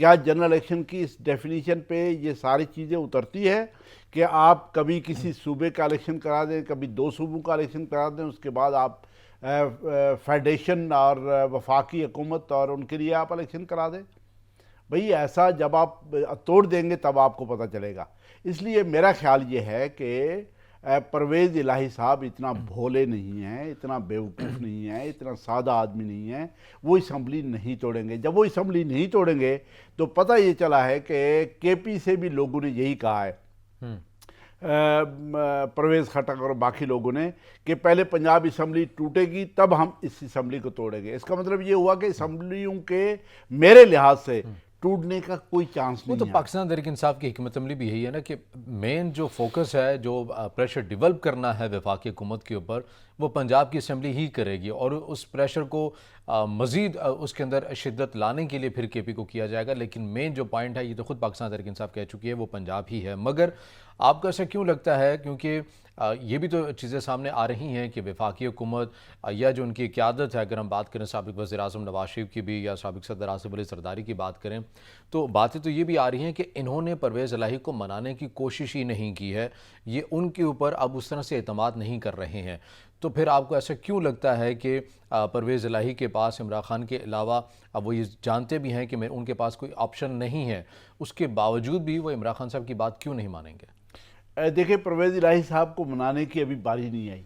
کیا general election کی اس definition پہ یہ ساری چیزیں اترتی ہے کہ آپ کبھی کسی صوبے کا الیکشن کرا دیں، کبھی 2 صوبوں کا الیکشن کرا دیں، اس کے بعد آپ فیڈریشن اور وفاقی حکومت اور ان کے لیے آپ الیکشن کرا دیں؟ بھئی ایسا جب آپ توڑ دیں گے تب آپ کو پتہ چلے گا۔ اس لیے میرا خیال یہ ہے کہ پرویز الہی صاحب اتنا بھولے نہیں ہیں، اتنا بیوقوف نہیں ہیں، اتنا سادہ آدمی نہیں ہیں، وہ اسمبلی نہیں توڑیں گے۔ جب وہ اسمبلی نہیں توڑیں گے تو پتہ یہ چلا ہے کہ کے پی سے بھی لوگوں نے یہی کہا ہے، پرویز خٹک اور باقی لوگوں نے، کہ پہلے پنجاب اسمبلی ٹوٹے گی تب ہم اس اسمبلی کو توڑیں گے۔ اس کا مطلب یہ ہوا کہ اسمبلیوں کے میرے لحاظ سے ٹوٹنے کا کوئی چانس وہ نہیں تو ہے۔ پاکستان تحریک انصاف کی حکمت عملی بھی یہی ہے نا کہ مین جو فوکس ہے، جو پریشر ڈیولپ کرنا ہے وفاقی حکومت کے اوپر، وہ پنجاب کی اسمبلی ہی کرے گی، اور اس پریشر کو مزید اس کے اندر شدت لانے کے لیے پھر کے پی کو کیا جائے گا۔ لیکن مین جو پوائنٹ ہے، یہ تو خود پاکستان تحریک انصاف کہہ چکی ہے، وہ پنجاب ہی ہے۔ مگر آپ کو ایسا کیوں لگتا ہے؟ کیونکہ یہ بھی تو چیزیں سامنے آ رہی ہیں کہ وفاقی حکومت یا جو ان کی قیادت ہے، اگر ہم بات کریں سابق وزیر اعظم نواز شریف کی بھی یا سابق صدر آصف علی زرداری کی بات کریں، تو باتیں تو یہ بھی آ رہی ہیں کہ انہوں نے پرویز الہی کو منانے کی کوشش ہی نہیں کی ہے، یہ ان کے اوپر اب اس طرح سے اعتماد نہیں کر رہے ہیں۔ تو پھر آپ کو ایسا کیوں لگتا ہے کہ پرویز الہی کے پاس عمران خان کے علاوہ، اب وہ یہ جانتے بھی ہیں کہ ان کے پاس کوئی آپشن نہیں ہے، اس کے باوجود بھی وہ عمران خان صاحب کی بات کیوں نہیں مانیں گے؟ دیکھیں، پرویز الہی صاحب کو منانے کی ابھی باری نہیں آئی،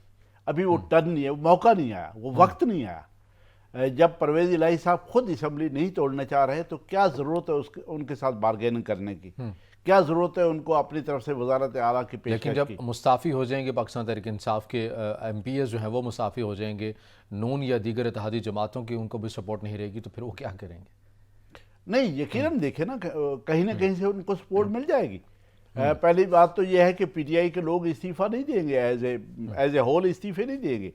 ابھی وہ ٹرن نہیں ہے، وہ موقع نہیں آیا، وہ وقت نہیں آیا۔ جب پرویز الہی صاحب خود اسمبلی نہیں توڑنا چاہ رہے تو کیا ضرورت ہے ان کے ساتھ بارگیننگ کرنے کی؟ کیا ضرورت ہے ان کو اپنی طرف سے وزارت اعلیٰ کی پیشکش کی؟ لیکن جب مستعفی ہو جائیں گے پاکستان تحریک انصاف کے ایم پی ایز جو ہیں، وہ مستعفی ہو جائیں گے، نون یا دیگر اتحادی جماعتوں کی ان کو بھی سپورٹ نہیں رہے گی، تو پھر وہ کیا کریں گے؟ نہیں، یقیناً دیکھیں نا، کہیں نہ کہیں سے ان کو سپورٹ مل جائے گی۔ پہلی بات تو یہ ہے کہ پی ٹی آئی کے لوگ استعفیٰ نہیں دیں گے، ایز اے ہول استعفے نہیں دیں گے۔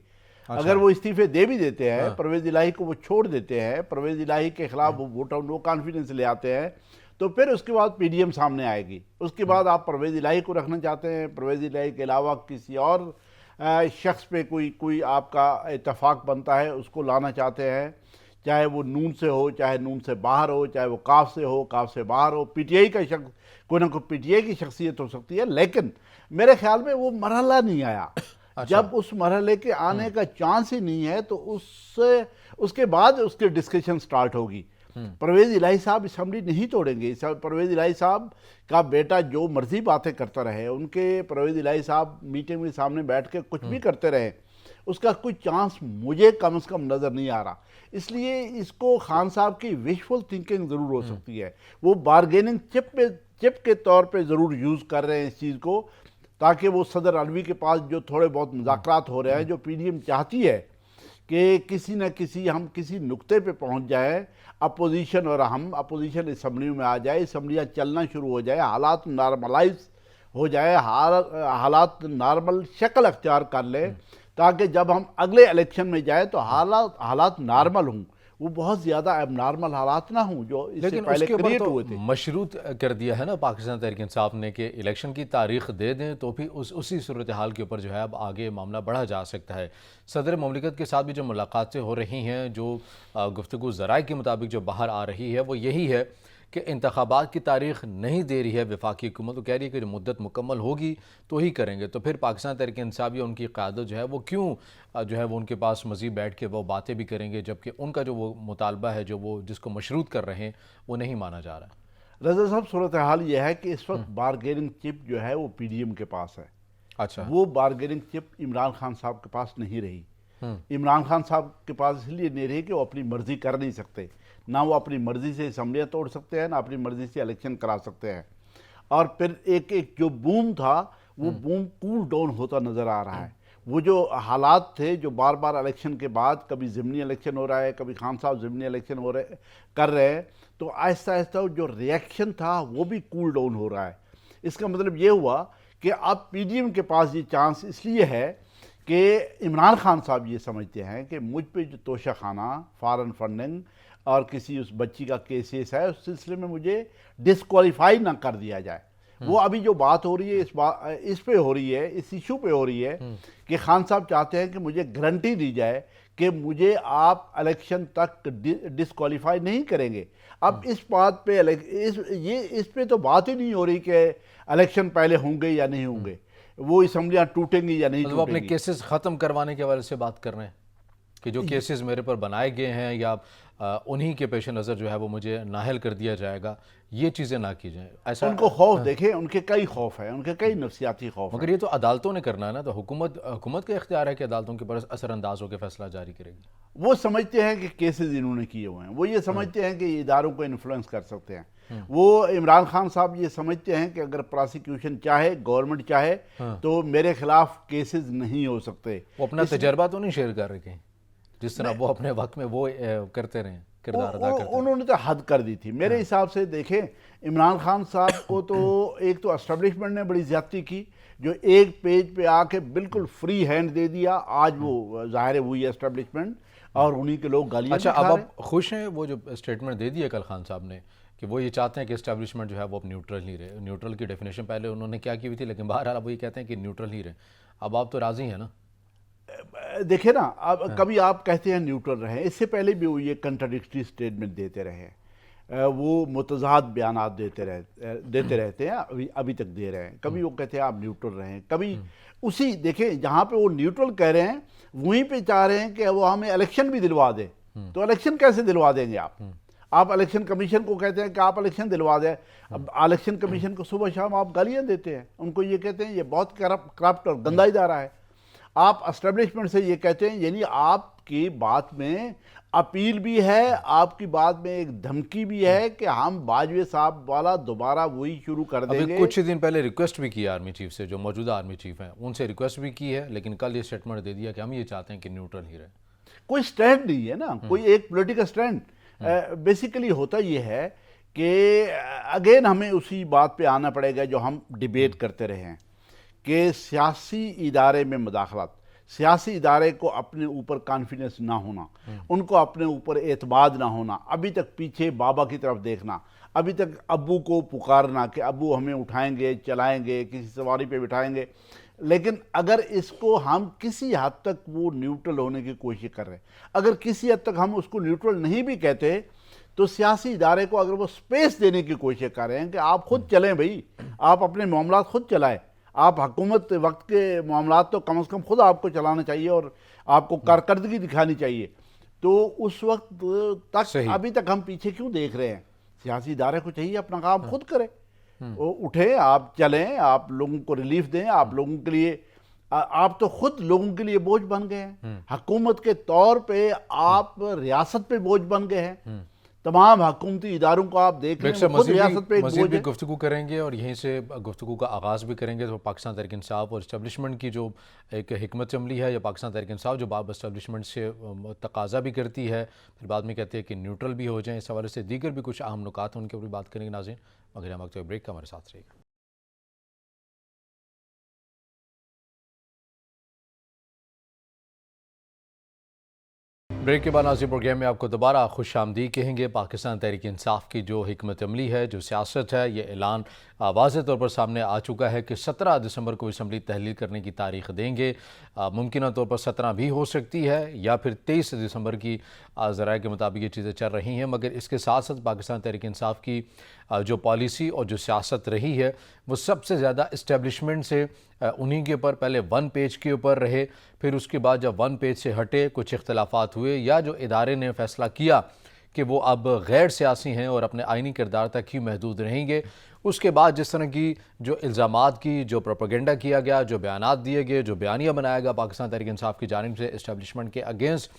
اگر وہ استعفے دے بھی دیتے ہیں، پرویز الہی کو وہ چھوڑ دیتے ہیں، پرویز الہی کے خلاف وہ ووٹ آف نو کانفیڈنس لے آتے ہیں، تو پھر اس کے بعد پی ڈی ایم سامنے آئے گی۔ اس کے بعد آپ پرویز الہی کو رکھنا چاہتے ہیں، پرویز الہی کے علاوہ کسی اور شخص پہ کوئی آپ کا اتفاق بنتا ہے، اس کو لانا چاہتے ہیں، چاہے وہ نون سے ہو، چاہے نون سے باہر ہو، چاہے وہ کاف سے ہو، کاف سے باہر ہو، پی ٹی آئی کا شخص، کوئی نہ کوئی پی ٹی آئی کی شخصیت ہو سکتی ہے، لیکن میرے خیال میں وہ مرحلہ نہیں آیا۔ جب اس مرحلے کے آنے کا چانس ہی نہیں ہے تو اس کے بعد اس کے ڈسکشن سٹارٹ ہوگی۔ پرویز الہی صاحب اسمبلی نہیں توڑیں گے۔ پرویز الہی صاحب کا بیٹا جو مرضی باتیں کرتا رہے، پرویز الہی صاحب میٹنگ میں سامنے بیٹھ کے کچھ بھی کرتے رہے، اس کا کوئی چانس مجھے کم از کم نظر نہیں آ رہا۔ اس لیے اس کو خان صاحب کی وشفل تھنکنگ ضرور ہو سکتی ہے، وہ بارگیننگ چپ کے طور پہ ضرور یوز کر رہے ہیں اس چیز کو، تاکہ وہ صدر علوی کے پاس جو تھوڑے بہت مذاکرات ہو رہے ہیں، جو پی ڈی ایم چاہتی ہے کہ کسی نہ کسی ہم کسی نقطے پہ پہنچ جائے، اپوزیشن اور ہم اپوزیشن اسمبلیوں میں آ جائے، اسمبلیاں چلنا شروع ہو جائے، حالات نارملائز ہو جائے، حالات نارمل شکل اختیار کر لیں، تاکہ جب ہم اگلے الیکشن میں جائیں تو حالات نارمل ہوں، وہ بہت زیادہ اب نارمل حالات نہ ہوں جو اس سے پہلے کریٹ ہوئے تھے۔ مشروط کر دیا ہے نا پاکستان تحریک انصاف نے کہ الیکشن کی تاریخ دے دیں تو پھر اسی صورتحال کے اوپر جو ہے اب آگے معاملہ بڑھا جا سکتا ہے۔ صدر مملکت کے ساتھ بھی جو ملاقاتیں ہو رہی ہیں، جو گفتگو ذرائع کے مطابق جو باہر آ رہی ہے، وہ یہی ہے کہ انتخابات کی تاریخ نہیں دے رہی ہے وفاقی حکومت، تو کہہ رہی ہے کہ جو مدت مکمل ہوگی تو ہی کریں گے۔ تو پھر پاکستان تحریک انصاف یا ان کی قیادت جو ہے وہ کیوں جو ہے وہ ان کے پاس مزید بیٹھ کے وہ باتیں بھی کریں گے، جبکہ ان کا جو وہ مطالبہ ہے جو وہ جس کو مشروط کر رہے ہیں وہ نہیں مانا جا رہا ہے؟ رضا صاحب، صورتحال یہ ہے کہ اس وقت بارگیننگ چپ جو ہے وہ پی ڈی ایم کے پاس ہے۔ اچھا، وہ بارگیننگ چپ عمران خان صاحب کے پاس نہیں رہی۔ عمران خان صاحب کے پاس اس لیے نہیں رہی کہ وہ اپنی مرضی کر نہیں سکتے، نہ وہ اپنی مرضی سے اسمبلیاں توڑ سکتے ہیں، نہ اپنی مرضی سے الیکشن کرا سکتے ہیں۔ اور پھر ایک جو بوم تھا، وہ بوم کول ڈاؤن ہوتا نظر آ رہا ہے۔ وہ جو حالات تھے، جو بار بار الیکشن کے بعد کبھی ضمنی الیکشن ہو رہا ہے، کبھی خان صاحب ضمنی الیکشن کر رہے ہیں، تو آہستہ آہستہ جو ریئیکشن تھا وہ بھی کول ڈاؤن ہو رہا ہے۔ اس کا مطلب یہ ہوا کہ اب پی ڈی ایم کے پاس یہ چانس اس لیے ہے کہ عمران خان صاحب یہ سمجھتے ہیں کہ مجھ پہ جو توشہ خانہ، فارن فنڈنگ اور کسی اس بچی کا کیسز ہے، اس سلسلے میں مجھے ڈسکوالیفائی نہ کر دیا جائے۔ وہ ابھی جو بات ہو رہی ہے اس پہ ہو رہی ہے، اس ایشو پہ ہو رہی ہے کہ خان صاحب چاہتے ہیں کہ مجھے گارنٹی دی جائے کہ مجھے آپ الیکشن تک ڈسکوالیفائی نہیں کریں گے. اب اس بات پہ اس پہ تو بات ہی نہیں ہو رہی کہ الیکشن پہلے ہوں گے یا نہیں ہوں گے, وہ اسمبلیاں ٹوٹیں گی یا نہیں مطلب اپنے ٹوٹیں گی. کیسز ختم کروانے کے حوالے سے بات کر رہے ہیں کہ جو کیسز میرے پر بنائے گئے ہیں یا انہی کے پیش نظر جو ہے وہ مجھے نااہل کر دیا جائے گا, یہ چیزیں نہ کی جائیں. ایسا ان کو خوف دیکھیں, ان کے کئی خوف ہیں, ان کے کئی نفسیاتی خوف ہیں. مگر یہ تو عدالتوں نے کرنا ہے نا, تو حکومت کا اختیار ہے کہ عدالتوں کے پر اثر انداز ہو کے فیصلہ جاری کرے گی. وہ سمجھتے ہیں کہ کیسز انہوں نے کیے ہوئے ہیں, وہ یہ سمجھتے ہیں کہ یہ اداروں کو انفلوئنس کر سکتے ہیں. وہ عمران خان صاحب یہ سمجھتے ہیں کہ اگر پراسیکیوشن چاہے, گورنمنٹ چاہے تو میرے خلاف کیسز نہیں ہو سکتے. وہ اپنا تجربہ تو نہیں شیئر کر رہے کہیں, جس طرح وہ اپنے وقت میں وہ کرتے رہے, کردار ادا کرتے رہے. انہوں نے تو حد کر دی تھی میرے حساب سے. دیکھیں عمران خان صاحب کو تو ایک تو اسٹیبلشمنٹ نے بڑی زیادتی کی, جو ایک پیج پہ آ کے بالکل فری ہینڈ دے دیا. آج وہ ظاہر ہوئی ہے اسٹیبلشمنٹ اور انہی کے لوگ گالیاں اچھا, بھی کھا اب رہے ہیں. آپ خوش ہیں وہ جو اسٹیٹمنٹ دے دی ہے کل خان صاحب نے کہ وہ یہ چاہتے ہیں کہ اسٹیبلشمنٹ جو ہے وہ اب نیوٹرل ہی رہے. نیوٹرل کی ڈیفینیشن پہلے انہوں نے کیا کی ہوئی تھی, لیکن بہرحال اب وہ یہ کہتے ہیں کہ نیوٹرل ہی رہے. اب آپ تو راضی ہیں نا؟ دیکھیں نا, اب کبھی آپ کہتے ہیں نیوٹرل رہیں, اس سے پہلے بھی وہ یہ کنٹراڈکٹری سٹیٹمنٹ دیتے رہے ہیں, وہ متضاد بیانات دیتے رہتے ہیں, ابھی تک دے رہے ہیں. کبھی وہ کہتے ہیں آپ نیوٹرل رہیں, کبھی اسی دیکھیں جہاں پہ وہ نیوٹرل کہہ رہے ہیں وہیں پہ چاہ رہے ہیں کہ وہ ہمیں الیکشن بھی دلوا دیں. تو الیکشن کیسے دلوا دیں گے آپ الیکشن کمیشن کو کہتے ہیں کہ آپ الیکشن دلوا دیں. اب الیکشن کمیشن کو صبح شام آپ گالیاں دیتے ہیں, ان کو یہ کہتے ہیں یہ بہت کرپٹ اور گندا ادارہ ہے. آپ اسٹیبلشمنٹ سے یہ کہتے ہیں, یعنی آپ کی بات میں اپیل بھی ہے, آپ کی بات میں ایک دھمکی بھی ہے کہ ہم باجوہ صاحب والا دوبارہ وہی شروع کر دیں گے. ابھی کچھ دن پہلے ریکویسٹ بھی کی آرمی چیف سے, جو موجودہ آرمی چیف ہیں ان سے ریکویسٹ بھی کی ہے, لیکن کل یہ اسٹیٹمنٹ دے دیا کہ ہم یہ چاہتے ہیں کہ نیوٹرل ہی رہے. کوئی سٹینڈ نہیں ہے نا, کوئی ایک پولیٹیکل سٹینڈ. بیسیکلی ہوتا یہ ہے کہ اگین ہمیں اسی بات پہ آنا پڑے گا جو ہم ڈیبیٹ کرتے رہے ہیں کہ سیاسی ادارے میں مداخلت, سیاسی ادارے کو اپنے اوپر کانفیڈنس نہ ہونا, ان کو اپنے اوپر اعتماد نہ ہونا, ابھی تک پیچھے بابا کی طرف دیکھنا, ابھی تک ابو کو پکارنا کہ ابو ہمیں اٹھائیں گے, چلائیں گے, کسی سواری پہ بٹھائیں گے. لیکن اگر اس کو ہم کسی حد تک وہ نیوٹرل ہونے کی کوشش کر رہے ہیں, اگر کسی حد تک ہم اس کو نیوٹرل نہیں بھی کہتے, تو سیاسی ادارے کو اگر وہ سپیس دینے کی کوشش کر رہے ہیں کہ آپ خود چلیں بھائی, آپ اپنے معاملات خود چلائیں, آپ حکومت وقت کے معاملات تو کم از کم خود آپ کو چلانا چاہیے اور آپ کو کارکردگی دکھانی چاہیے. تو اس وقت تک ابھی تک ہم پیچھے کیوں دیکھ رہے ہیں؟ سیاسی ادارے کو چاہیے اپنا کام خود کرے, اٹھیں, آپ چلیں, آپ لوگوں کو ریلیف دیں. آپ لوگوں کے لیے, آپ تو خود لوگوں کے لیے بوجھ بن گئے ہیں, حکومت کے طور پہ آپ ریاست پہ بوجھ بن گئے ہیں. تمام حکومتی اداروں کو آپ دیکھ لیں, خود ریاست پہ ایک مزید بوجھ بھی ہے. گفتگو کریں گے اور یہیں سے گفتگو کا آغاز بھی کریں گے. تو پاکستان تحریک انصاف اور اسٹیبلشمنٹ کی جو ایک حکمت عملی ہے, یا پاکستان تحریک انصاف جو باب اسٹیبلشمنٹ سے تقاضا بھی کرتی ہے, پھر بعد میں کہتے ہیں کہ نیوٹرل بھی ہو جائیں, اس حوالے سے دیگر بھی کچھ اہم نکات ہیں ان کے اوپر بات کریں گے. ناظرین مگر ہم وقت بریک کا ہمارے ساتھ رہے گا. بریک کے بعد ناظرین پروگرام میں آپ کو دوبارہ خوش آمدید کہیں گے. پاکستان تحریک انصاف کی جو حکمت عملی ہے, جو سیاست ہے, یہ اعلان واضح طور پر سامنے آ چکا ہے کہ 17 دسمبر کو اسمبلی تحلیل کرنے کی تاریخ دیں گے. ممکنہ طور پر 17 بھی ہو سکتی ہے یا پھر 23 دسمبر کی ذرائع کے مطابق یہ چیزیں چل رہی ہیں. مگر اس کے ساتھ ساتھ پاکستان تحریک انصاف کی جو پالیسی اور جو سیاست رہی ہے وہ سب سے زیادہ اسٹیبلشمنٹ سے انہی کے اوپر پہلے ون پیج کے اوپر رہے, پھر اس کے بعد جب ون پیج سے ہٹے, کچھ اختلافات ہوئے یا جو ادارے نے فیصلہ کیا کہ وہ اب غیر سیاسی ہیں اور اپنے آئینی کردار تک ہی محدود رہیں گے, اس کے بعد جس طرح کی جو الزامات کی, جو پروپیگنڈا کیا گیا, جو بیانات دیے گئے, جو بیانیہ بنایا گیا پاکستان تحریک انصاف کی جانب سے اسٹیبلشمنٹ کے اگینسٹ,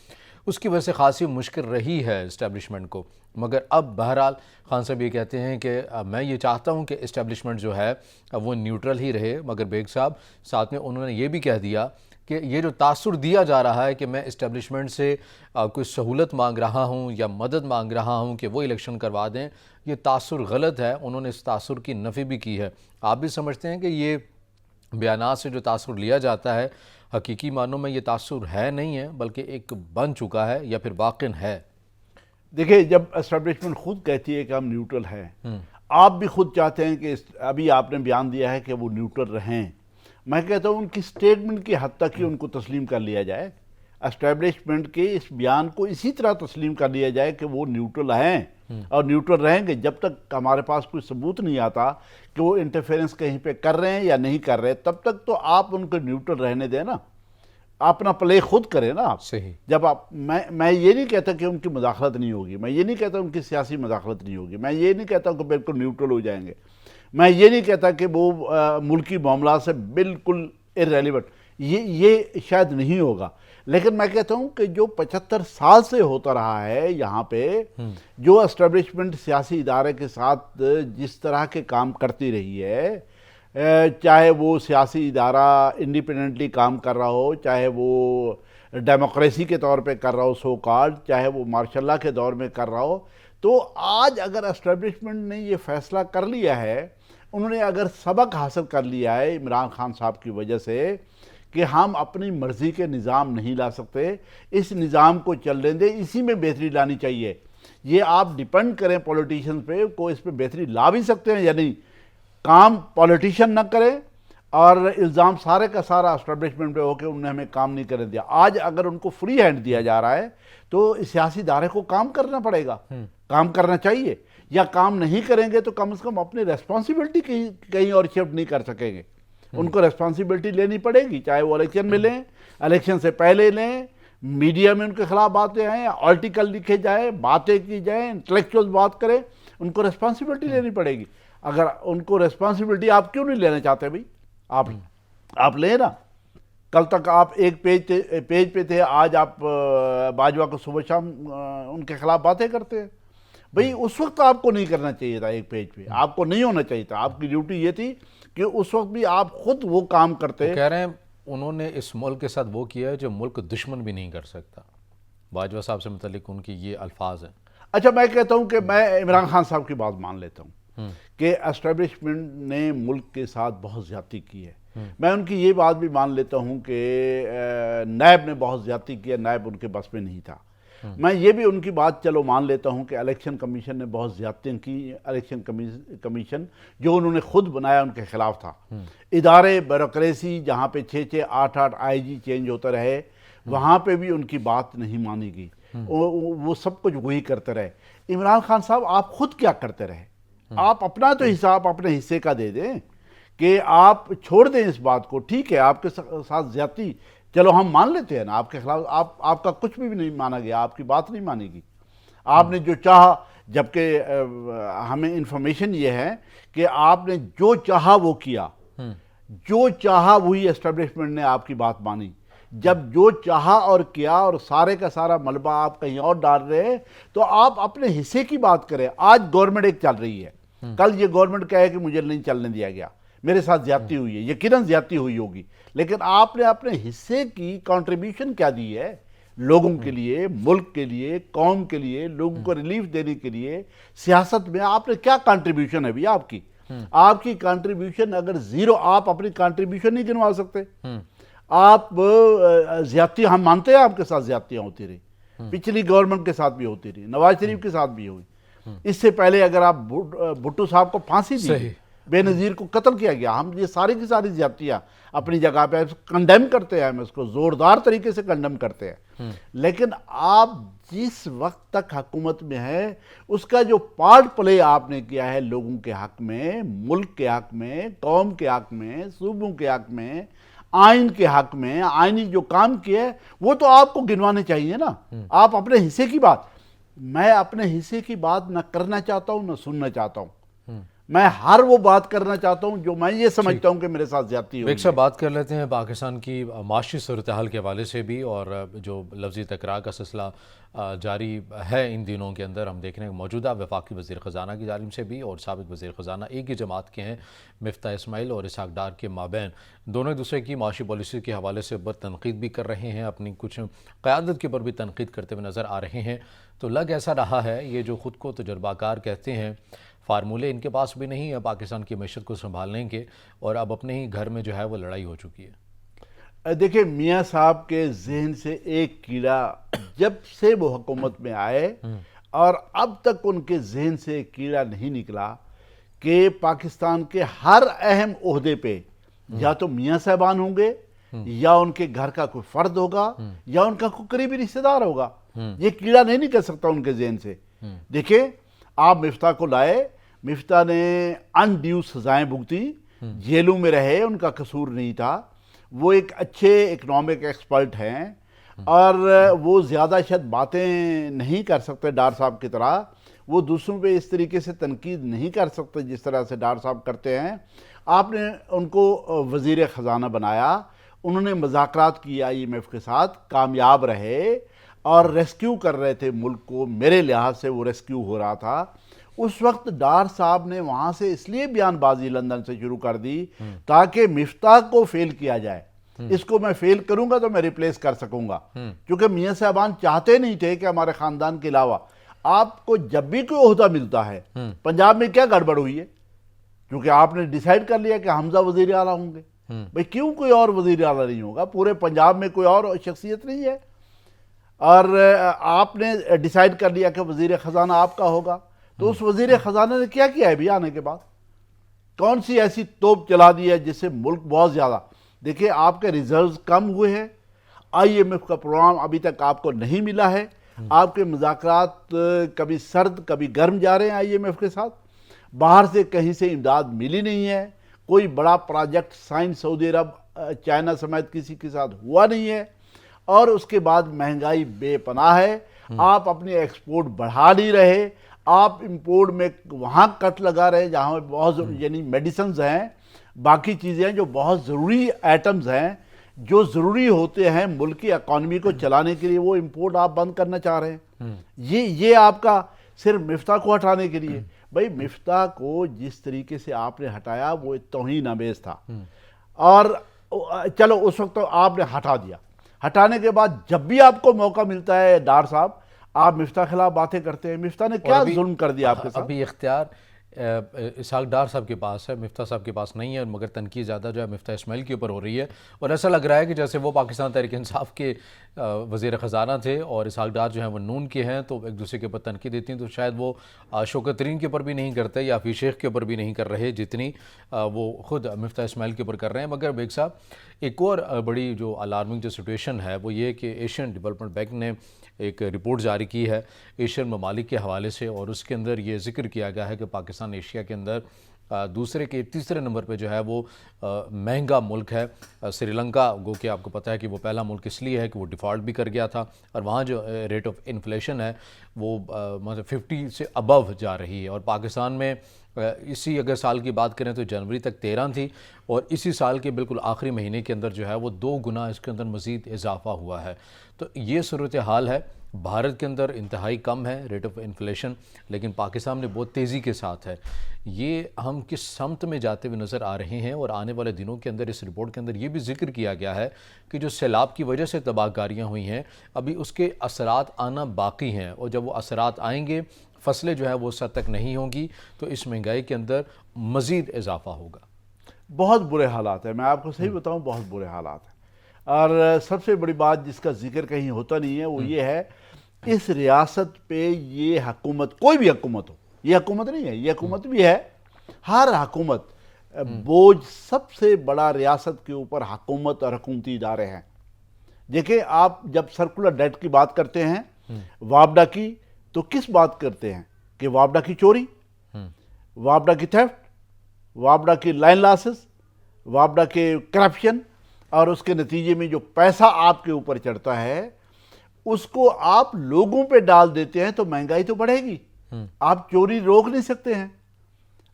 اس کی وجہ سے خاصی مشکل رہی ہے اسٹیبلشمنٹ کو. مگر اب بہرحال خان صاحب یہ کہتے ہیں کہ میں یہ چاہتا ہوں کہ اسٹیبلشمنٹ جو ہے وہ نیوٹرل ہی رہے. مگر بیگ صاحب ساتھ میں انہوں نے یہ بھی کہہ دیا کہ یہ جو تاثر دیا جا رہا ہے کہ میں اسٹیبلشمنٹ سے کوئی سہولت مانگ رہا ہوں یا مدد مانگ رہا ہوں کہ وہ الیکشن کروا دیں, یہ تاثر غلط ہے. انہوں نے اس تاثر کی نفی بھی کی ہے. آپ بھی سمجھتے ہیں کہ یہ بیانات سے جو تاثر لیا جاتا ہے حقیقی معنوں میں یہ تاثر ہے نہیں ہے, بلکہ ایک بن چکا ہے یا پھر واقع ہے؟ دیکھیں, جب اسٹیبلشمنٹ خود کہتی ہے کہ ہم نیوٹرل ہیں, آپ بھی خود چاہتے ہیں کہ ابھی آپ نے بیان دیا ہے کہ وہ نیوٹرل رہیں, میں کہتا ہوں ان کی سٹیٹمنٹ کی حد تک ہی ان کو تسلیم کر لیا جائے. اسٹیبلشمنٹ کے اس بیان کو اسی طرح تسلیم کر لیا جائے کہ وہ نیوٹرل ہیں اور نیوٹرل رہیں گے جب تک ہمارے پاس کوئی ثبوت نہیں آتا کہ وہ انٹرفیرنس کہیں پہ کر رہے ہیں یا نہیں کر رہے، تب تک تو آپ ان کو نیوٹرل رہنے دیں نا، اپنا پلے خود کریں نا آپ۔ صحیح۔ جب آپ میں یہ نہیں کہتا کہ ان کی مداخلت نہیں ہوگی، میں یہ نہیں کہتا ان کی سیاسی مداخلت نہیں ہوگی، میں یہ نہیں کہتا کہ بالکل نیوٹرل ہو جائیں گے، میں یہ نہیں کہتا کہ وہ ملکی معاملات سے بالکل ارریلیونٹ، یہ شاید نہیں ہوگا، لیکن میں کہتا ہوں کہ جو 75 سال سے ہوتا رہا ہے یہاں پہ، جو اسٹیبلشمنٹ سیاسی ادارے کے ساتھ جس طرح کے کام کرتی رہی ہے، چاہے وہ سیاسی ادارہ انڈیپینڈنٹلی کام کر رہا ہو، چاہے وہ ڈیموکریسی کے طور پہ کر رہا ہو سو کالڈ، چاہے وہ مارشل لاء کے دور میں کر رہا ہو، تو آج اگر اسٹیبلشمنٹ نے یہ فیصلہ کر لیا ہے، انہوں نے اگر سبق حاصل کر لیا ہے عمران خان صاحب کی وجہ سے کہ ہم اپنی مرضی کے نظام نہیں لا سکتے، اس نظام کو چلنے دیں، اسی میں بہتری لانی چاہیے، یہ آپ ڈیپینڈ کریں پولیٹیشنز پہ، کو اس پہ بہتری لا بھی سکتے ہیں یا نہیں، کام پولیٹیشن نہ کریں اور الزام سارے کا سارا اسٹیبلشمنٹ پہ ہو کہ انہوں نے ہمیں کام نہیں کرنے دیا۔ آج اگر ان کو فری ہینڈ دیا جا رہا ہے تو سیاسی ادارے کو کام کرنا پڑے گا، کام کرنا چاہیے، یا کام نہیں کریں گے تو کم از کم اپنی ریسپانسبلٹی کہیں اور شفٹ نہیں کر سکیں گے، ان کو ریسپانسبلٹی لینی پڑے گی، چاہے وہ الیکشن میں لیں، الیکشن سے پہلے لیں، میڈیا میں ان کے خلاف باتیں آئیں، آرٹیکل لکھے جائیں، باتیں کی جائیں، انٹلیکچوئل بات کریں، ان کو ریسپانسبلٹی لینی پڑے گی۔ اگر ان کو ریسپانسبلٹی آپ کیوں نہیں لینا چاہتے بھائی؟ آپ لیں نا، کل تک آپ ایک پیج پہ تھے، آج آپ باجوہ کو صبح شام ان کے خلاف باتیں کرتے ہیں، بھئی اس وقت آپ کو نہیں کرنا چاہیے تھا، ایک پیج پہ آپ کو نہیں ہونا چاہیے تھا، آپ کی ڈیوٹی یہ تھی کہ اس وقت بھی آپ خود وہ کام کرتے۔ کہہ رہے ہیں انہوں نے اس ملک کے ساتھ وہ کیا ہے جو ملک دشمن بھی نہیں کر سکتا، باجوہ صاحب سے متعلق ان کی یہ الفاظ ہیں۔ اچھا، میں کہتا ہوں کہ میں عمران خان صاحب کی بات مان لیتا ہوں کہ اسٹیبلشمنٹ نے ملک کے ساتھ بہت زیادتی کی ہے، میں ان کی یہ بات بھی مان لیتا ہوں کہ نیب نے بہت زیادتی کی ہے، نیب ان کے بس میں نہیں تھا، میں یہ بھی ان کی بات چلو مان لیتا ہوں کہ الیکشن کمیشن نے بہت زیادتیاں کی، الیکشن کمیشن جو انہوں نے خود بنایا ان کے خلاف تھا، ادارے بیوروکریسی جہاں پہ 6 8 آئی جی چینج ہوتا رہے، وہاں پہ بھی ان کی بات نہیں مانی گئی، وہ سب کچھ وہی کرتے رہے۔ عمران خان صاحب آپ خود کیا کرتے رہے؟ آپ اپنا تو حساب اپنے حصے کا دے دیں کہ آپ چھوڑ دیں اس بات کو، ٹھیک ہے آپ کے ساتھ زیادتی چلو ہم مان لیتے ہیں نا، آپ کے خلاف آپ کا کچھ بھی نہیں مانا گیا، آپ کی بات نہیں مانی گی، آپ نے جو چاہا، جبکہ ہمیں انفارمیشن یہ ہے کہ آپ نے جو چاہا وہ کیا، جو چاہا وہی اسٹیبلشمنٹ نے آپ کی بات مانی، جب جو چاہا اور کیا اور سارے کا سارا ملبہ آپ کہیں اور ڈال رہے ہیں تو آپ اپنے حصے کی بات کریں۔ آج گورنمنٹ ایک چل رہی ہے، کل یہ گورنمنٹ کہے کہ مجھے نہیں چلنے دیا گیا، میرے ساتھ زیادتی ہوئی ہے، یقیناً زیادتی ہوئی ہوگی، لیکن آپ نے اپنے حصے کی کنٹریبیوشن کیا دی ہے لوگوں کے لیے، ملک کے لیے، قوم کے لیے، لوگوں کو ریلیف دینے کے لیے، سیاست میں آپ نے کیا کنٹریبیوشن ہے بھی آپ کی؟ آپ کی کنٹریبیوشن اگر زیرو، آپ اپنی کنٹریبیوشن نہیں گنوا سکتے، آپ زیادتی، ہم مانتے ہیں آپ کے ساتھ زیادتیاں ہوتی رہی، پچھلی گورنمنٹ کے ساتھ بھی ہوتی رہی، نواز شریف کے ساتھ بھی ہوئی، اس سے پہلے اگر آپ بھٹو صاحب کو پھانسی دی، بے نظیر کو قتل کیا گیا، ہم یہ ساری کی ساری زیادتیاں اپنی جگہ پہ کنڈیم کرتے ہیں، ہم اس کو زوردار طریقے سے کنڈیم کرتے ہیں، لیکن آپ جس وقت تک حکومت میں ہے اس کا جو پارٹ پلے آپ نے کیا ہے لوگوں کے حق میں، ملک کے حق میں، قوم کے حق میں، صوبوں کے حق میں، آئین کے حق میں، آئینی جو کام کیا ہے وہ تو آپ کو گنوانے چاہیے نا۔ آپ اپنے حصے کی بات، میں اپنے حصے کی بات نہ کرنا چاہتا ہوں نہ سننا چاہتا ہوں، میں ہر وہ بات کرنا چاہتا ہوں جو میں یہ سمجھتا ہوں کہ میرے ساتھ زیادتی ہوئی ہے۔ ایک سے بات کر لیتے ہیں پاکستان کی معاشی صورتحال کے حوالے سے بھی، اور جو لفظی تکرار کا سلسلہ جاری ہے ان دنوں کے اندر، ہم دیکھ رہے ہیں موجودہ وفاقی وزیر خزانہ کی جانب سے بھی اور سابق وزیر خزانہ ایک ہی جماعت کے ہیں، مفتاح اسماعیل اور اسحاق ڈار کے مابین دونوں ایک دوسرے کی معاشی پالیسی کے حوالے سے بر تنقید بھی کر رہے ہیں، اپنی کچھ قیادت کے اوپر بھی تنقید کرتے ہوئے نظر آ رہے ہیں، تو لگ ایسا رہا ہے یہ جو خود کو تجربہ کار کہتے ہیں، فارمولے ان کے پاس بھی نہیں ہے پاکستان کی معیشت کو سنبھالنے کے، اور اب اپنے ہی گھر میں جو ہے وہ لڑائی ہو چکی ہے۔ دیکھیں میاں صاحب کے ذہن سے ایک کیڑا جب سے وہ حکومت میں آئے اور اب تک ان کے ذہن سے ایک کیڑا نہیں نکلا کہ پاکستان کے ہر اہم عہدے پہ یا تو میاں صاحبان ہوں گے یا ان کے گھر کا کوئی فرد ہوگا یا ان کا کوئی قریبی رشتہ دار ہوگا. یہ کیڑا نہیں نکل سکتا ان کے ذہن سے. دیکھیں آپ مفتاح کو لائے, مفتاح نے انڈیو سزائیں بھگتی, جیلوں میں رہے, ان کا قصور نہیں تھا. وہ ایک اچھے اکنامک ایکسپرٹ ہیں اور وہ زیادہ شاید باتیں نہیں کر سکتے ڈار صاحب کی طرح. وہ دوسروں پہ اس طریقے سے تنقید نہیں کر سکتے جس طرح سے ڈار صاحب کرتے ہیں. آپ نے ان کو وزیر خزانہ بنایا, انہوں نے مذاکرات کیا IMF کے ساتھ, کامیاب رہے اور ریسکیو کر رہے تھے ملک کو. میرے لحاظ سے وہ ریسکیو ہو رہا تھا. اس وقت ڈار صاحب نے وہاں سے اس لیے بیان بازی لندن سے شروع کر دی تاکہ مفتاح کو فیل کیا جائے. اس کو میں فیل کروں گا تو میں ریپلیس کر سکوں گا, کیونکہ میاں صاحبان چاہتے نہیں تھے کہ ہمارے خاندان کے علاوہ آپ کو جب بھی کوئی عہدہ ملتا ہے. پنجاب میں کیا گڑبڑ ہوئی ہے, کیونکہ آپ نے ڈیسائیڈ کر لیا کہ حمزہ وزیر اعلیٰ ہوں گے. بھئی کیوں کوئی اور وزیر اعلیٰ نہیں ہوگا؟ پورے پنجاب میں کوئی اور شخصیت نہیں ہے, اور آپ نے ڈیسائیڈ کر لیا کہ وزیر خزانہ آپ کا ہوگا. تو اس وزیر خزانہ نے کیا کیا ہے بھی آنے کے بعد؟ کون سی ایسی توپ چلا دی ہے جس سے ملک بہت زیادہ, دیکھیں آپ کے ریزروز کم ہوئے ہیں, IMF کا پروگرام ابھی تک آپ کو نہیں ملا ہے, آپ کے مذاکرات کبھی سرد کبھی گرم جا رہے ہیں IMF کے ساتھ, باہر سے کہیں سے امداد ملی نہیں ہے, کوئی بڑا پروجیکٹ سائن سعودی عرب چائنا سمیت کسی کے ساتھ ہوا نہیں ہے, اور اس کے بعد مہنگائی بے پناہ ہے. آپ اپنی ایکسپورٹ بڑھا نہیں رہے, آپ امپورٹ میں وہاں کٹ لگا رہے جہاں بہت یعنی میڈیسنز ہیں, باقی چیزیں ہیں جو بہت ضروری آئٹمز ہیں جو ضروری ہوتے ہیں ملک کی اکانومی کو چلانے کے لیے, وہ امپورٹ آپ بند کرنا چاہ رہے ہیں. یہ آپ کا صرف مفتاح کو ہٹانے کے لیے. بھئی مفتاح کو جس طریقے سے آپ نے ہٹایا وہ توہین آمیز تھا, اور چلو اس وقت تو آپ نے ہٹا دیا. ہٹانے کے بعد جب بھی آپ کو موقع ملتا ہے ڈار صاحب, آپ مفتاح خلاف باتیں کرتے ہیں. مفتاح نے کیا ظلم کر دیا آپ کے ساتھ؟ ابھی اختیار اسحاق ڈار صاحب کے پاس ہے, مفتاح صاحب کے پاس نہیں ہے, مگر تنقید زیادہ جو ہے مفتاح اسماعیل کے اوپر ہو رہی ہے. اور ایسا لگ رہا ہے کہ جیسے وہ پاکستان تحریک انصاف کے وزیر خزانہ تھے اور اسحاق ڈار جو ہیں وہ نون کے ہیں, تو ایک دوسرے کے اوپر تنقید دیتی ہیں, تو شاید وہ شوکت ترین کے اوپر بھی نہیں کرتے یا حفیظ شیخ کے اوپر بھی نہیں کر رہے جتنی وہ خود مفتاح اسماعیل کے اوپر کر رہے ہیں. مگر بیگ صاحب ایک اور بڑی جو الارمنگ جو سچویشن ہے وہ یہ کہ ایشین ڈیولپمنٹ بینک نے ایک رپورٹ جاری کی ہے ایشین ممالک کے حوالے سے, اور اس کے اندر یہ ذکر کیا گیا ہے کہ پاکستان ایشیا کے اندر تیسرے نمبر پہ جو ہے وہ مہنگا ملک ہے. سری لنکا گو کہ آپ کو پتہ ہے کہ وہ پہلا ملک اس لیے ہے کہ وہ ڈیفالٹ بھی کر گیا تھا, اور وہاں جو ریٹ آف انفلیشن ہے وہ 50 سے ابو جا رہی ہے. اور پاکستان میں اسی اگر سال کی بات کریں تو جنوری تک 13 تھی, اور اسی سال کے بالکل آخری مہینے کے اندر جو ہے وہ 2 گنا اس کے اندر مزید اضافہ ہوا ہے. تو یہ صورتحال ہے. بھارت کے اندر انتہائی کم ہے ریٹ آف انفلیشن, لیکن پاکستان میں بہت تیزی کے ساتھ ہے. یہ ہم کس سمت میں جاتے ہوئے نظر آ رہے ہیں, اور آنے والے دنوں کے اندر اس رپورٹ کے اندر یہ بھی ذکر کیا گیا ہے کہ جو سیلاب کی وجہ سے تباہ کاریاں ہوئی ہیں ابھی اس کے اثرات آنا باقی ہیں, اور جب وہ اثرات آئیں گے فصلیں جو ہے وہ اس حد تک نہیں ہوں گی تو اس مہنگائی کے اندر مزید اضافہ ہوگا. بہت برے حالات ہیں, میں آپ کو صحیح بتاؤں بہت برے حالات ہیں. اور سب سے بڑی بات جس کا ذکر کہیں ہوتا نہیں ہے وہ یہ ہے اس ریاست پہ یہ حکومت, کوئی بھی حکومت ہو, یہ حکومت نہیں ہے, یہ حکومت بھی ہے, ہر حکومت بوجھ سب سے بڑا ریاست کے اوپر حکومت اور حکومتی ادارے ہیں. دیکھیں آپ جب سرکولر ڈیٹ کی بات کرتے ہیں وابڈا کی, تو کس بات کرتے ہیں کہ وابڈا کی چوری, وابڈا کی تھیفٹ, وابڈا کی لائن لاسز, وابڈا کے کرپشن, اور اس کے نتیجے میں جو پیسہ آپ کے اوپر چڑھتا ہے اس کو آپ لوگوں پہ ڈال دیتے ہیں تو مہنگائی تو بڑھے گی. آپ چوری روک نہیں سکتے ہیں.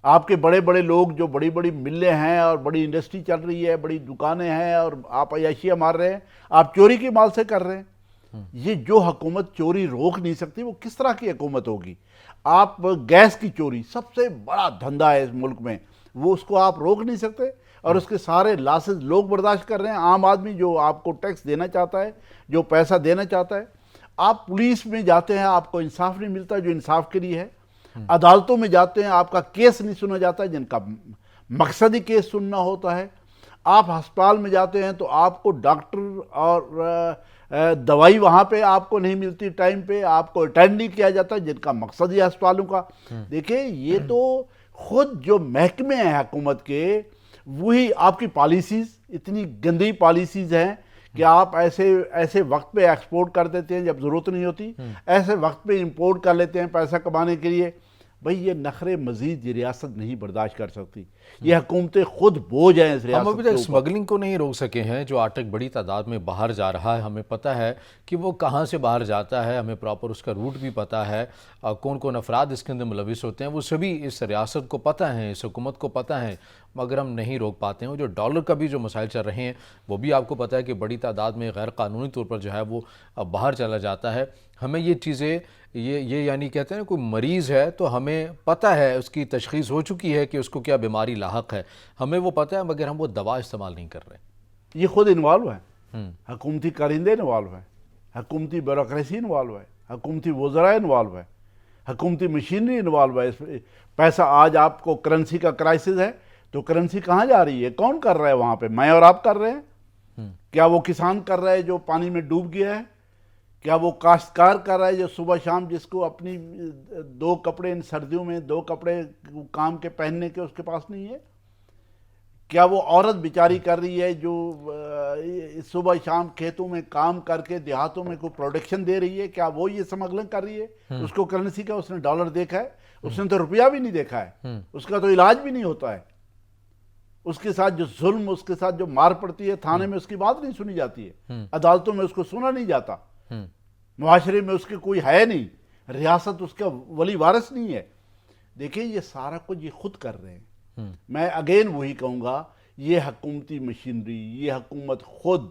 آپ کے بڑے بڑے لوگ جو بڑی بڑی ملیں ہیں اور بڑی انڈسٹری چل رہی ہے, بڑی دکانیں ہیں, اور آپ عیاشیاں مار رہے ہیں, آپ چوری کی مال سے کر رہے ہیں. یہ جو حکومت چوری روک نہیں سکتی وہ کس طرح کی حکومت ہوگی؟ آپ گیس کی چوری سب سے بڑا دھندا ہے اس ملک میں, وہ اس کو آپ روک نہیں سکتے, اور اس کے سارے لاسز لوگ برداشت کر رہے ہیں. عام آدمی جو آپ کو ٹیکس دینا چاہتا ہے, جو پیسہ دینا چاہتا ہے, آپ پولیس میں جاتے ہیں آپ کو انصاف نہیں ملتا جو انصاف کے لیے ہے, عدالتوں میں جاتے ہیں آپ کا کیس نہیں سنا جاتا جن کا مقصد ہی کیس سننا ہوتا ہے, آپ ہسپتال میں جاتے ہیں تو آپ کو ڈاکٹر اور دوائی وہاں پہ آپ کو نہیں ملتی ٹائم پہ, آپ کو اٹینڈ نہیں کیا جاتا جن کا مقصد ہی ہسپتالوں کا. دیکھیں یہ تو خود جو محکمے ہیں حکومت کے وہی آپ کی پالیسیز اتنی گندی پالیسیز ہیں کہ آپ ایسے وقت پہ ایکسپورٹ کر دیتے ہیں جب ضرورت نہیں ہوتی، ایسے وقت پہ امپورٹ کر لیتے ہیں پیسہ کمانے کے لیے. بھئی یہ نخرے مزید یہ ریاست نہیں برداشت کر سکتی. یہ حکومتیں خود بوجھ ہیں اس ہم ریاست ابھی کے تک اوپر. اسمگلنگ کو نہیں روک سکے ہیں. جو آٹک بڑی تعداد میں باہر جا رہا ہے، ہمیں پتہ ہے کہ وہ کہاں سے باہر جاتا ہے، ہمیں پراپر اس کا روٹ بھی پتہ ہے، کون کون افراد اس کے اندر ملوث ہوتے ہیں، وہ سبھی اس ریاست کو پتہ ہیں، اس حکومت کو پتہ ہیں، مگر ہم نہیں روک پاتے ہیں. جو ڈالر کا بھی جو مسائل چل رہے ہیں وہ بھی آپ کو پتہ ہے کہ بڑی تعداد میں غیر قانونی طور پر جو ہے وہ باہر چلا جاتا ہے. ہمیں یہ چیزیں یہ یعنی کہتے ہیں کوئی مریض ہے تو ہمیں پتہ ہے، اس کی تشخیص ہو چکی ہے کہ اس کو کیا بیماری لاحق ہے، ہمیں وہ پتہ ہے، مگر ہم وہ دوا استعمال نہیں کر رہے. یہ خود انوالو ہے، حکومتی کارندے انوالو ہے، حکومتی بیوروکریسی انوالو ہے، حکومتی وزراء انوالو ہے، حکومتی مشینری انوالو ہے. پیسہ آج آپ کو کرنسی کا کرائسس ہے تو کرنسی کہاں جا رہی ہے؟ کون کر رہا ہے وہاں پہ؟ میں اور آپ کر رہے ہیں؟ کیا وہ کسان کر رہا ہے جو پانی میں ڈوب گیا ہے؟ کیا وہ کاشتکار کر رہا ہے جو صبح شام جس کو اپنی 2 کپڑے ان سردیوں میں 2 کپڑے کام کے پہننے کے اس کے پاس نہیں ہے؟ کیا وہ عورت بیچاری کر رہی ہے جو صبح شام کھیتوں میں کام کر کے دیہاتوں میں کوئی پروڈکشن دے رہی ہے؟ کیا وہ یہ اسمگلنگ کر رہی ہے؟ اس کو کرنسی کا اس نے ڈالر دیکھا ہے؟ اس نے تو روپیہ بھی نہیں دیکھا ہے، اس کا تو علاج بھی نہیں ہوتا ہے. اس کے ساتھ جو ظلم، اس کے ساتھ جو مار پڑتی ہے، تھانے میں اس کی بات نہیں سنی جاتی ہے، عدالتوں میں اس کو سنا نہیں جاتا، معاشرے میں اس کے کوئی ہے نہیں، ریاست اس کا ولی وارث نہیں ہے. دیکھیں یہ سارا کچھ یہ خود کر رہے ہیں. میں اگین وہی کہوں گا، یہ حکومتی مشینری، یہ حکومت خود،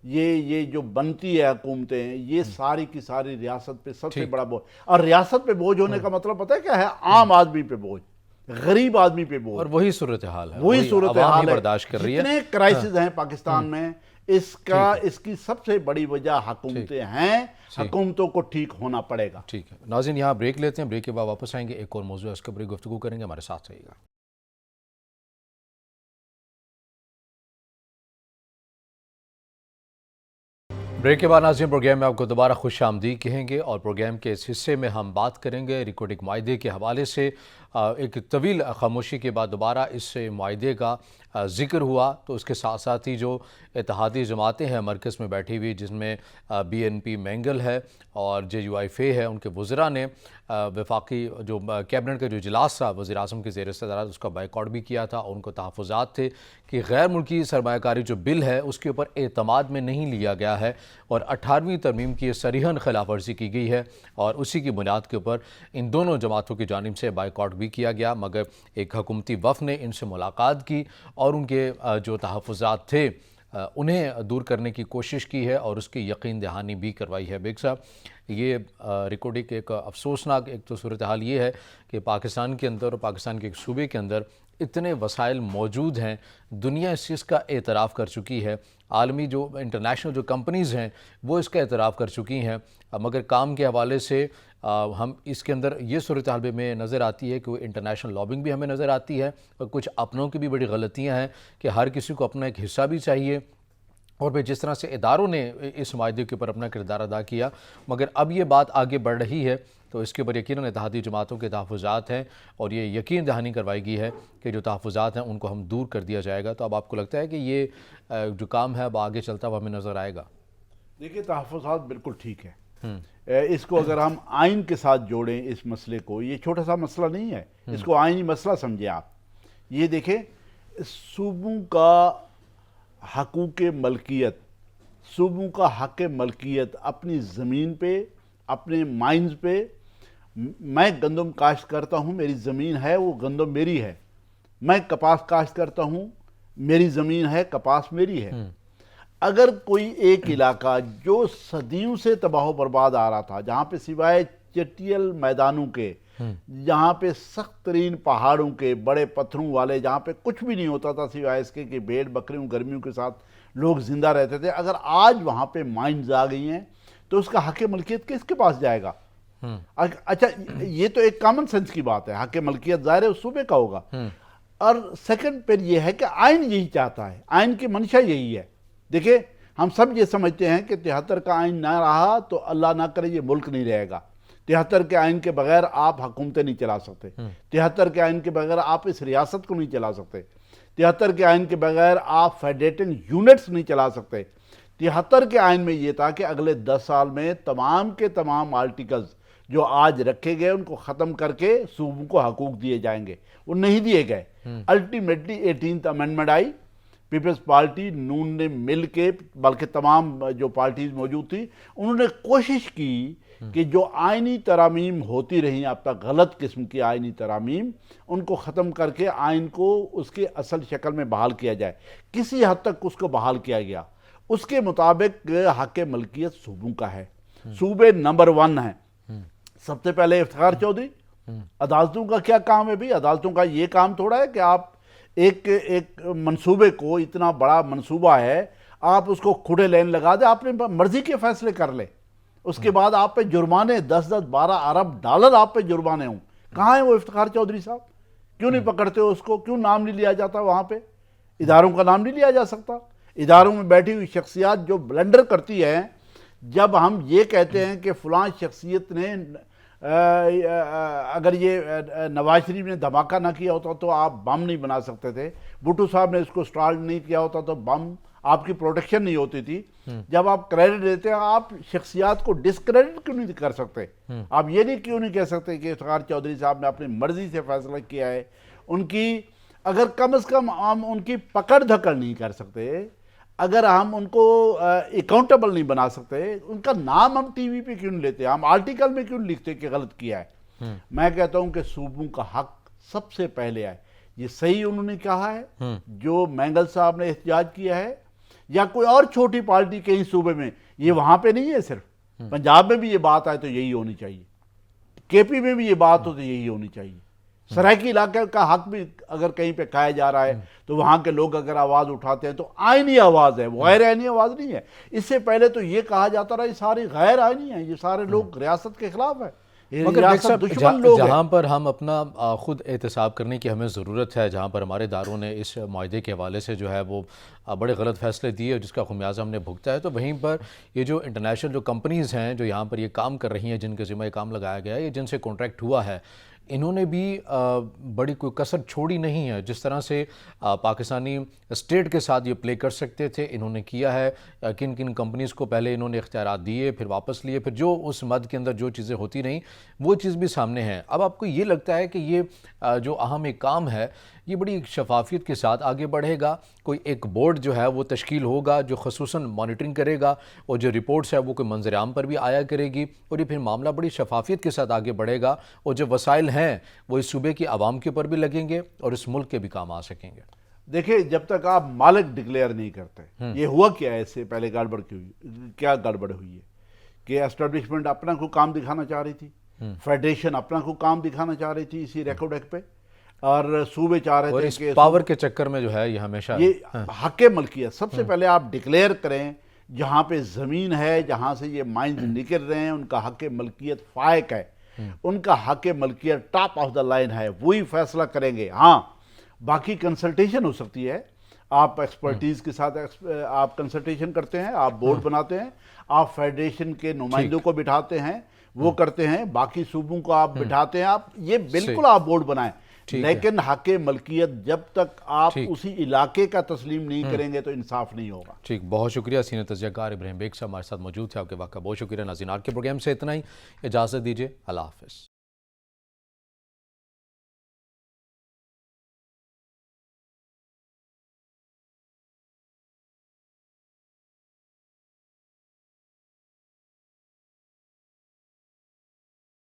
یہ جو بنتی ہے حکومتیں، یہ ساری کی ساری ریاست پہ سب سے بڑا بوجھ. اور ریاست پہ بوجھ ہونے کا مطلب پتہ ہے کیا ہے؟ عام آدمی پہ بوجھ، غریب آدمی پہ بوجھ. اور وہی صورتحال ہے، وہی صورتحال ہے. برداشت کر رہی ہے. جتنے کرائسس ہیں پاکستان میں، اس کی سب سے بڑی وجہ حکومتیں ہیں. حکومتوں کو ٹھیک ہونا پڑے گا. ٹھیک ہے ناظرین، یہاں بریک لیتے ہیں، بریک کے بعد واپس آئیں گے، ایک اور موضوع ہے اس کے بڑی گفتگو کریں گے. ہمارے ساتھ رہیے گا. بریک کے بعد ناظرین پروگرام میں آپ کو دوبارہ خوش آمدید کہیں گے، اور پروگرام کے اس حصے میں ہم بات کریں گے ریکارڈنگ معاہدے کے حوالے سے. ایک طویل خاموشی کے بعد دوبارہ اس معاہدے کا ذکر ہوا، تو اس کے ساتھ ساتھ ہی جو اتحادی جماعتیں ہیں مرکز میں بیٹھی ہوئی، جن میں بی این پی مینگل ہے اور جے یو آئی فے ہے، ان کے وزراء نے وفاقی جو کیبنٹ کا جو اجلاس تھا وزیر اعظم کی زیر صدارت، اس کا بائیکاٹ بھی کیا تھا، اور ان کو تحفظات تھے کہ غیر ملکی سرمایہ کاری جو بل ہے اس کے اوپر اعتماد میں نہیں لیا گیا ہے، اور 18ویں ترمیم کی صریحاً خلاف ورزی کی گئی ہے، اور اسی کی بنیاد کے اوپر ان دونوں جماعتوں کی جانب سے بائیکاٹ بھی کیا گیا. مگر ایک حکومتی وفد نے ان سے ملاقات کی اور ان کے جو تحفظات تھے انہیں دور کرنے کی کوشش کی ہے، اور اس کی یقین دہانی بھی کروائی ہے. بیگ صاحب، یہ ریکارڈنگ ایک افسوسناک ایک تو صورتحال یہ ہے کہ پاکستان کے اندر اور پاکستان کے ایک صوبے کے اندر اتنے وسائل موجود ہیں، دنیا اس چیز کا اعتراف کر چکی ہے، عالمی جو انٹرنیشنل جو کمپنیز ہیں وہ اس کا اعتراف کر چکی ہیں، مگر کام کے حوالے سے ہم اس کے اندر یہ صورتحال بھی میں نظر آتی ہے کہ وہ انٹرنیشنل لابنگ بھی ہمیں نظر آتی ہے، اور کچھ اپنوں کی بھی بڑی غلطیاں ہیں کہ ہر کسی کو اپنا ایک حصہ بھی چاہیے. اور پھر جس طرح سے اداروں نے اس معاہدے کے اوپر اپنا کردار ادا کیا، مگر اب یہ بات آگے بڑھ رہی ہے تو اس کے اوپر یقیناً اتحادی جماعتوں کے تحفظات ہیں، اور یہ یقین دہانی کروائی گئی ہے کہ جو تحفظات ہیں ان کو ہم دور کر دیا جائے گا. تو اب آپ کو لگتا ہے کہ یہ جو کام ہے وہ آگے چلتا ہوا ہمیں نظر آئے گا؟ دیکھیے تحفظات بالکل ٹھیک ہے. اس کو اگر ہم آئین کے ساتھ جوڑیں اس مسئلے کو، یہ چھوٹا سا مسئلہ نہیں ہے، اس کو آئینی مسئلہ سمجھیں آپ. یہ دیکھیں صوبوں کا حقوق ملکیت، صوبوں کا حق ملکیت اپنی زمین پہ، اپنے مائنز پہ. میں گندم کاشت کرتا ہوں، میری زمین ہے، وہ گندم میری ہے. میں کپاس کاشت کرتا ہوں، میری زمین ہے، کپاس میری ہے. اگر کوئی ایک علاقہ جو صدیوں سے تباہ و برباد آ رہا تھا، جہاں پہ سوائے چٹیل میدانوں کے، جہاں پہ سخت ترین پہاڑوں کے، بڑے پتھروں والے، جہاں پہ کچھ بھی نہیں ہوتا تھا سوائے اس کے کہ بھیڑ بکریوں گرمیوں کے ساتھ لوگ زندہ رہتے تھے، اگر آج وہاں پہ مائنز آ گئی ہیں تو اس کا حق ملکیت کس کے پاس جائے گا؟ اچھا یہ تو ایک کامن سینس کی بات ہے، حق ملکیت ظاہر ہے اس صوبے کا ہوگا. اور سیکنڈ پھر یہ ہے کہ آئین یہی چاہتا ہے، آئین کی منشا یہی ہے. دیکھیں ہم سب یہ سمجھتے ہیں کہ 73 کا آئین نہ رہا تو اللہ نہ کرے یہ ملک نہیں رہے گا. 73 کے آئین کے بغیر آپ حکومتیں نہیں چلا سکتے، 73 کے آئین کے بغیر آپ اس ریاست کو نہیں چلا سکتے، 73 کے آئین کے بغیر آپ فیڈریٹنگ یونٹس نہیں چلا سکتے۔ 73 کے آئین میں یہ تھا کہ اگلے 10 سال میں تمام کے تمام آرٹیکلز جو آج رکھے گئے ان کو ختم کر کے صوبوں کو حقوق دیے جائیں گے، وہ نہیں دیے گئے۔ الٹیمیٹلی 18th امینڈمنٹ آئی، پیپلز پارٹی، نون نے مل کے، بلکہ تمام جو پارٹیز موجود تھی، انہوں نے کوشش کی کہ جو آئینی ترامیم ہوتی رہیں اب تک، غلط قسم کی آئینی ترامیم، ان کو ختم کر کے آئین کو اس کے اصل شکل میں بحال کیا جائے۔ کسی حد تک اس کو بحال کیا گیا۔ اس کے مطابق حق ملکیت صوبوں کا ہے، صوبے نمبر 1 ہیں۔ سب سے پہلے افتخار چودھری، عدالتوں کا کیا کام ہے بھی؟ عدالتوں کا یہ کام تھوڑا ہے کہ آپ ایک منصوبے کو، اتنا بڑا منصوبہ ہے، آپ اس کو کھڑے لین لگا دیں، آپ نے مرضی کے فیصلے کر لیں، اس کے بعد آپ پہ جرمانے 10-12 ارب ڈالر آپ پہ جرمانے ہوں۔ کہاں ہیں وہ افتخار چودھری صاحب؟ کیوں نہیں پکڑتے ہو اس کو؟ کیوں نام نہیں لیا جاتا وہاں پہ؟ اداروں کا نام نہیں لیا جا سکتا؟ اداروں میں بیٹھی ہوئی شخصیات جو بلنڈر کرتی ہیں، جب ہم یہ کہتے ہیں کہ فلاں شخصیت نے اگر یہ نواز شریف نے دھماکہ نہ کیا ہوتا تو آپ بم نہیں بنا سکتے تھے، بھٹو صاحب نے اس کو سٹارٹ نہیں کیا ہوتا تو بم، آپ کی پروٹیکشن نہیں ہوتی تھی۔ جب آپ کریڈٹ دیتے ہیں، آپ شخصیات کو ڈسکریڈٹ کیوں نہیں کر سکتے؟ آپ یہ نہیں کیوں نہیں کہہ سکتے کہ افتخار چودھری صاحب نے اپنی مرضی سے فیصلہ کیا ہے؟ ان کی اگر کم از کم ہم ان کی پکڑ دھکڑ نہیں کر سکتے، اگر ہم ان کو اکاؤنٹیبل نہیں بنا سکتے، ان کا نام ہم ٹی وی پہ کیوں نہیں لیتے؟ ہم آرٹیکل میں کیوں نہیں لکھتے کہ غلط کیا ہے؟ میں کہتا ہوں کہ صوبوں کا حق سب سے پہلے ہے۔ یہ صحیح انہوں نے کہا ہے جو مینگل صاحب نے احتجاج کیا ہے، یا کوئی اور چھوٹی پارٹی کہیں صوبے میں؟ یہ وہاں پہ نہیں ہے، صرف پنجاب میں بھی یہ بات آئے تو یہی ہونی چاہیے، کے پی میں بھی یہ بات ہو تو یہی ہونی چاہیے۔ سرائکی علاقے کا حق بھی اگر کہیں پہ کھایا جا رہا ہے تو وہاں کے لوگ اگر آواز اٹھاتے ہیں تو آئینی آواز ہے، وہ غیر آئینی آواز نہیں ہے۔ اس سے پہلے تو یہ کہا جاتا رہا یہ ساری غیر آئینی ہیں، یہ سارے لوگ ریاست کے خلاف ہیں، یہ مگر ریاست دشمن لوگ ہیں۔ جہاں پر ہم اپنا خود احتساب کرنے کی ہمیں ضرورت ہے، جہاں پر ہمارے اداروں نے اس معاہدے کے حوالے سے جو ہے وہ بڑے غلط فیصلے دیے جس کا خمیازہ ہم نے بھگتا ہے، تو وہیں پر یہ جو انٹرنیشنل جو کمپنیز ہیں جو یہاں پر یہ کام کر رہی ہیں، جن کے ذمہ یہ کام لگایا گیا ہے، یہ جن سے کانٹریکٹ ہوا ہے، انہوں نے بھی بڑی کوئی کسر چھوڑی نہیں ہے۔ جس طرح سے پاکستانی اسٹیٹ کے ساتھ یہ پلے کر سکتے تھے، انہوں نے کیا ہے۔ کن کن کمپنیز کو پہلے انہوں نے اختیارات دیے، پھر واپس لیے، پھر جو اس مد کے اندر جو چیزیں ہوتی رہیں وہ چیز بھی سامنے ہے۔ اب آپ کو یہ لگتا ہے کہ یہ جو اہم ایک کام ہے یہ بڑی شفافیت کے ساتھ آگے بڑھے گا؟ کوئی ایک بورڈ جو ہے وہ تشکیل ہوگا جو خصوصاً مانیٹرنگ کرے گا، اور جو رپورٹس ہے وہ کوئی منظر عام پر بھی آیا کرے گی، اور یہ پھر معاملہ بڑی شفافیت کے ساتھ آگے بڑھے گا، اور جو وسائل ہیں وہ اس صوبے کی عوام کے اوپر بھی لگیں گے اور اس ملک کے بھی کام آ سکیں گے۔ دیکھیں، جب تک آپ مالک ڈکلیئر نہیں کرتے، یہ ہوا کیا ہے؟ اس سے پہلے گڑبڑ کیا گڑبڑ ہوئی ہے کہ اسٹیبلشمنٹ اپنا کو کام دکھانا چاہ رہی تھی، فیڈریشن اپنا کو کام دکھانا چاہ رہی تھی اسی ریکارڈ ایکٹ پہ، اور صوبے چاہ رہے تھے کہ پاور کے چکر میں جو ہے یہ ہمیشہ یہ حق ملکیت سب سے پہلے آپ ڈکلیئر کریں۔ جہاں پہ زمین ہے، جہاں سے یہ مائنز نکل رہے ہیں، ان کا حق ملکیت فائق ہے، ان کا حق ملکیت ٹاپ آف دا لائن ہے، وہی فیصلہ کریں گے۔ ہاں، باقی کنسلٹیشن ہو سکتی ہے، آپ ایکسپرٹیز کے ساتھ آپ کنسلٹیشن کرتے ہیں، آپ بورڈ بناتے ہیں، آپ فیڈریشن کے نمائندوں کو بٹھاتے ہیں، وہ کرتے ہیں، باقی صوبوں کو آپ بٹھاتے ہیں، آپ یہ بالکل آپ بورڈ بنائیں، لیکن حق ملکیت جب تک آپ اسی علاقے کا تسلیم نہیں کریں گے تو انصاف نہیں ہوگا۔ ٹھیک، بہت شکریہ سینئر تجزیہ کار ابراہیم بیگ صاحب ہمارے ساتھ موجود تھے، آپ کے وقت کا بہت شکریہ۔ ناظرین، آج کے پروگرام سے اتنا ہی، اجازت دیجیے، اللہ حافظ۔